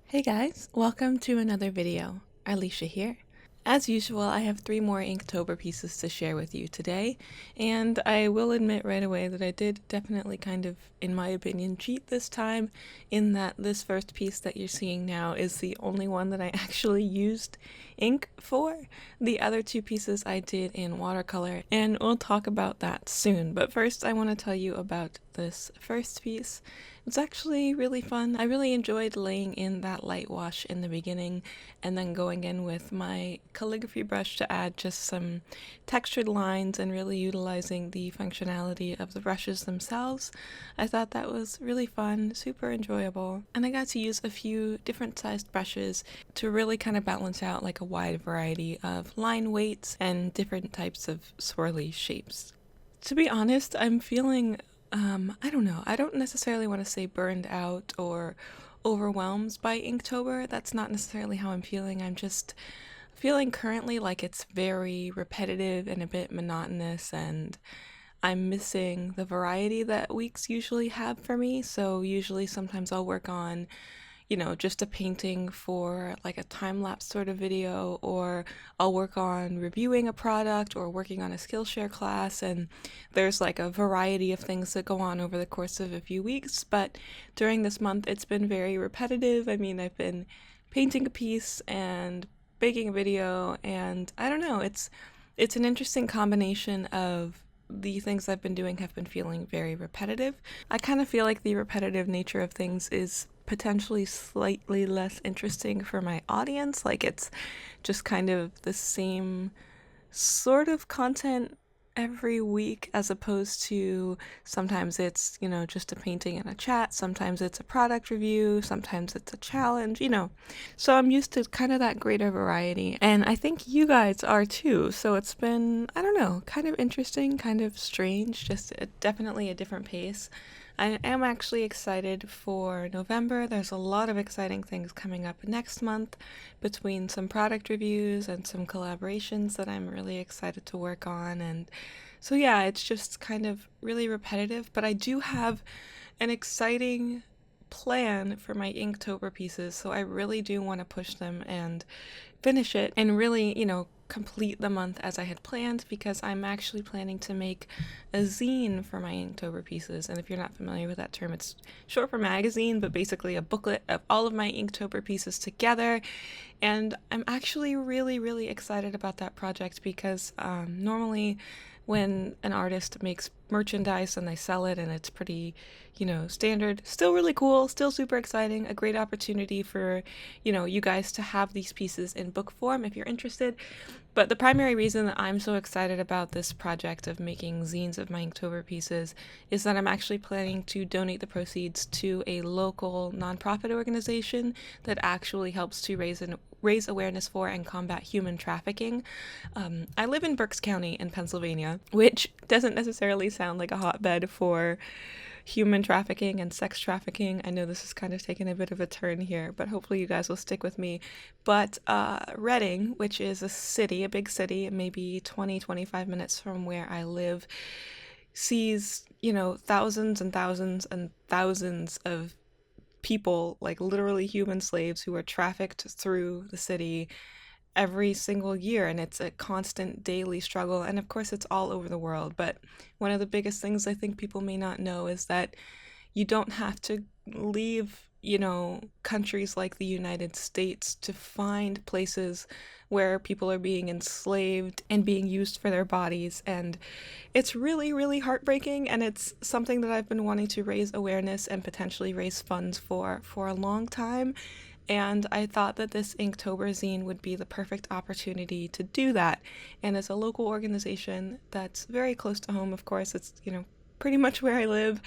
Hey guys, welcome to another video. Arleesha here. As usual, I have 3 more Inktober pieces to share with you today, and I will admit right away that I did definitely kind of, in my opinion, cheat this time, in that this first piece that you're seeing now is the only one that I actually used ink for. The other 2 pieces I did in watercolor, and we'll talk about that soon. But first I want to tell you about this first piece. It's actually really fun. I really enjoyed laying in that light wash in the beginning and then going in with my calligraphy brush to add just some textured lines and really utilizing the functionality of the brushes themselves. I thought that was really fun, super enjoyable, and I got to use a few different sized brushes to really kind of balance out like a wide variety of line weights and different types of swirly shapes. To be honest, I'm feeling I don't know. I don't necessarily want to say burned out or overwhelmed by Inktober. That's not necessarily how I'm feeling. I'm just feeling currently like it's very repetitive and a bit monotonous, and I'm missing the variety that weeks usually have for me. So usually sometimes I'll work on just a painting for like a time-lapse sort of video, or I'll work on reviewing a product or working on a Skillshare class, and there's like a variety of things that go on over the course of a few weeks. But during this month, it's been very repetitive. I mean, I've been painting a piece and making a video, and I don't know, it's an interesting combination of the things I've been doing have been feeling very repetitive. I kind of feel like the repetitive nature of things is potentially slightly less interesting for my audience. Like it's just kind of the same sort of content every week, as opposed to sometimes it's, just a painting and a chat, sometimes it's a product review, sometimes it's a challenge. So I'm used to kind of that greater variety, and I think you guys are too. So it's been, I don't know, kind of interesting, kind of strange, just definitely a different pace. I am actually excited for November. There's a lot of exciting things coming up next month, between some product reviews and some collaborations that I'm really excited to work on. And so, yeah, it's just kind of really repetitive, but I do have an exciting plan for my Inktober pieces, so I really do want to push them and finish it and really, complete the month as I had planned, because I'm actually planning to make a zine for my Inktober pieces. And if you're not familiar with that term, it's short for magazine, but basically a booklet of all of my Inktober pieces together. And I'm actually really, really excited about that project, because normally when an artist makes merchandise and they sell it and it's pretty, standard, still really cool, still super exciting, a great opportunity for, you guys to have these pieces in book form if you're interested. But the primary reason that I'm so excited about this project of making zines of my Inktober pieces is that I'm actually planning to donate the proceeds to a local nonprofit organization that actually helps to raise awareness for and combat human trafficking. I live in Berks County in Pennsylvania, which doesn't necessarily sound like a hotbed for human trafficking and sex trafficking. I know this is kind of taking a bit of a turn here, but hopefully you guys will stick with me. But Reading, which is a big city, maybe 20-25 minutes from where I live, sees, thousands and thousands and thousands of people, like literally human slaves, who are trafficked through the city every single year, and it's a constant daily struggle. And of course, it's all over the world. But one of the biggest things I think people may not know is that you don't have to leave, countries like the United States to find places where people are being enslaved and being used for their bodies. And it's really, really heartbreaking, and it's something that I've been wanting to raise awareness and potentially raise funds for a long time. And I thought that this Inktober zine would be the perfect opportunity to do that. And as a local organization that's very close to home, of course, it's, pretty much where I live.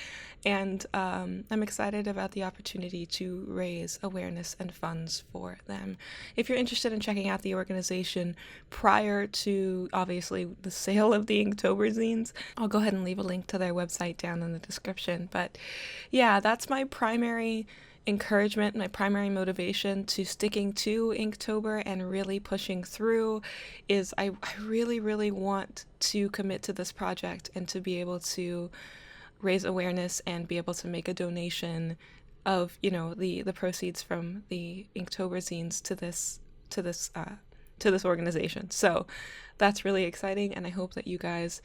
And I'm excited about the opportunity to raise awareness and funds for them. If you're interested in checking out the organization prior to, obviously, the sale of the Inktober zines, I'll go ahead and leave a link to their website down in the description. But yeah, that's my primary encouragement, my primary motivation to sticking to Inktober and really pushing through, is I really, really want to commit to this project and to be able to raise awareness and be able to make a donation of, you know, the proceeds from the Inktober zines to this organization. So that's really exciting, and I hope that you guys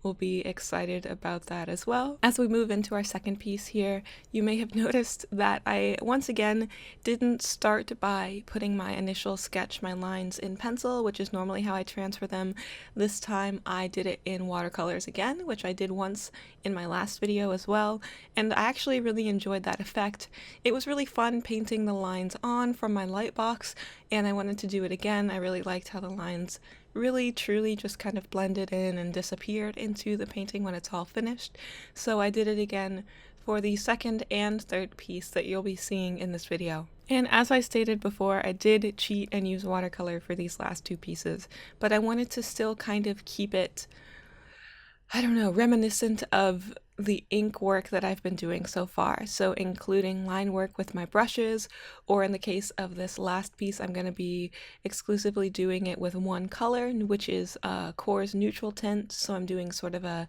will be excited about that as well. As we move into our second piece here, you may have noticed that I once again didn't start by putting my initial sketch, my lines, in pencil, which is normally how I transfer them. This time I did it in watercolors again, which I did once in my last video as well, and I actually really enjoyed that effect. It was really fun painting the lines on from my light box, and I wanted to do it again. I really liked how the lines really truly just kind of blended in and disappeared into the painting when it's all finished. So I did it again for the second and third piece that you'll be seeing in this video. And as I stated before, I did cheat and use watercolor for these last two pieces, but I wanted to still kind of keep it, I don't know, reminiscent of the ink work that I've been doing so far. So including line work with my brushes, or in the case of this last piece, I'm going to be exclusively doing it with one color, which is Qor's neutral tint. So I'm doing sort of a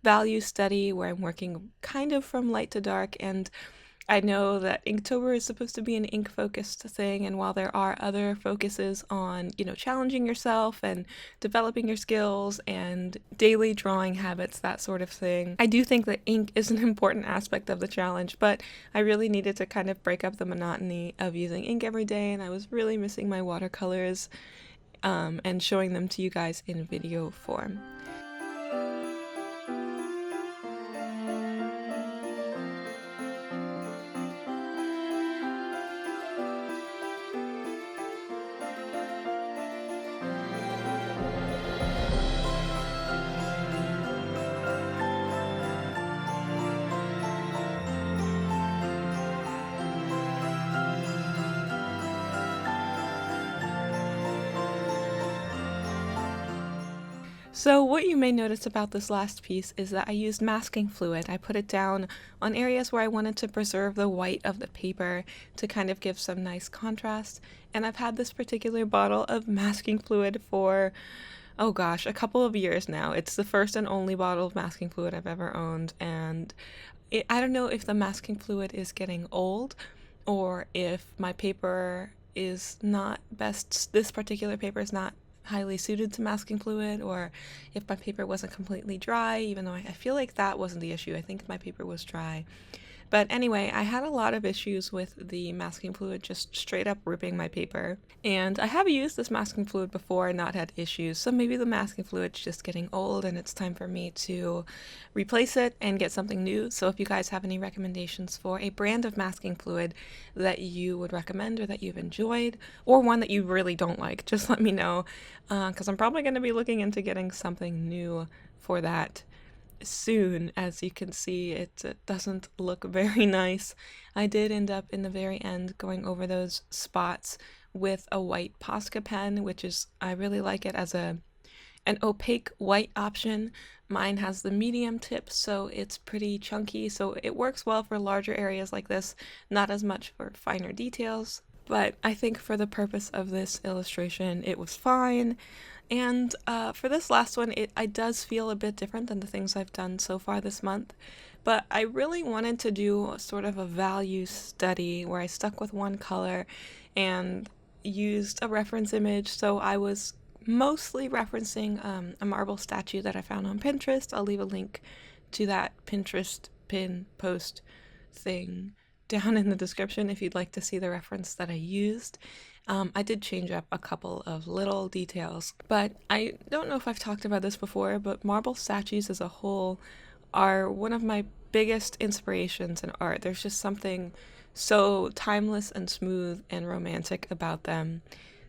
value study where I'm working kind of from light to dark, and I know that Inktober is supposed to be an ink-focused thing, and while there are other focuses on, you know, challenging yourself and developing your skills and daily drawing habits, that sort of thing, I do think that ink is an important aspect of the challenge, but I really needed to kind of break up the monotony of using ink every day, and I was really missing my watercolors and showing them to you guys in video form. So what you may notice about this last piece is that I used masking fluid. I put it down on areas where I wanted to preserve the white of the paper to kind of give some nice contrast. And I've had this particular bottle of masking fluid for, oh gosh, a couple of years now. It's the first and only bottle of masking fluid I've ever owned, and I don't know if the masking fluid is getting old or if my paper is not best, this particular paper is not highly suited to masking fluid, or if my paper wasn't completely dry, even though I feel like that wasn't the issue. I think my paper was dry. But anyway, I had a lot of issues with the masking fluid just straight up ripping my paper. And I have used this masking fluid before and not had issues, so maybe the masking fluid's just getting old and it's time for me to replace it and get something new. So if you guys have any recommendations for a brand of masking fluid that you would recommend or that you've enjoyed, or one that you really don't like, just let me know, because I'm probably going to be looking into getting something new for that soon. As you can see, it doesn't look very nice. I did end up in the very end going over those spots with a white Posca pen, which is, I really like it as an opaque white option. Mine has the medium tip, so it's pretty chunky, so it works well for larger areas like this, not as much for finer details. But I think for the purpose of this illustration, it was fine. And for this last one, it does feel a bit different than the things I've done so far this month. But I really wanted to do sort of a value study where I stuck with one color and used a reference image. So I was mostly referencing a marble statue that I found on Pinterest. I'll leave a link to that Pinterest pin post thing down in the description if you'd like to see the reference that I used. I did change up a couple of little details, but I don't know if I've talked about this before, but marble statues as a whole are one of my biggest inspirations in art. There's just something so timeless and smooth and romantic about them.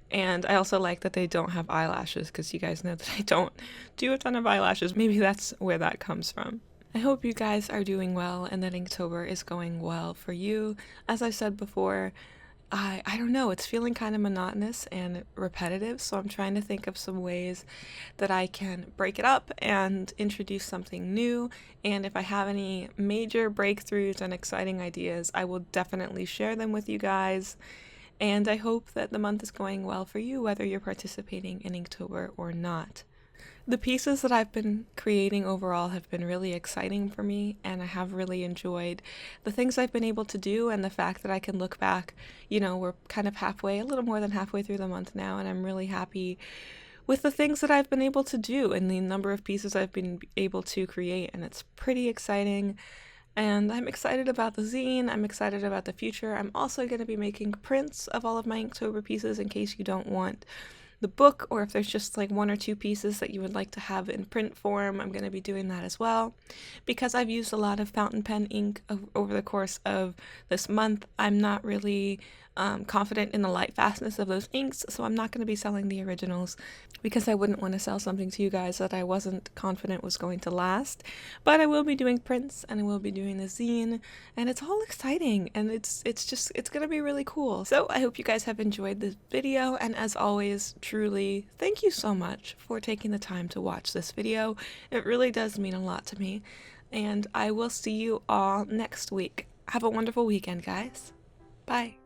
And I also like that they don't have eyelashes, because you guys know that I don't do a ton of eyelashes. Maybe that's where that comes from. I hope you guys are doing well and that Inktober is going well for you. As I said before, I don't know, it's feeling kind of monotonous and repetitive, so I'm trying to think of some ways that I can break it up and introduce something new. And if I have any major breakthroughs and exciting ideas, I will definitely share them with you guys. And I hope that the month is going well for you, whether you're participating in Inktober or not. The pieces that I've been creating overall have been really exciting for me, and I have really enjoyed the things I've been able to do, and the fact that I can look back. We're kind of halfway, a little more than halfway through the month now, and I'm really happy with the things that I've been able to do and the number of pieces I've been able to create, and it's pretty exciting. And I'm excited about the zine. I'm excited about the future. I'm also going to be making prints of all of my Inktober pieces in case you don't want the book, or if there's just like one or two pieces that you would like to have in print form, I'm going to be doing that as well. Because I've used a lot of fountain pen ink over the course of this month, I'm not really confident in the light fastness of those inks, so I'm not going to be selling the originals because I wouldn't want to sell something to you guys that I wasn't confident was going to last. But I will be doing prints, and I will be doing the zine, and it's all exciting, and it's going to be really cool. So I hope you guys have enjoyed this video, and as always, truly thank you so much for taking the time to watch this video. It really does mean a lot to me, and I will see you all next week. Have a wonderful weekend, guys. Bye.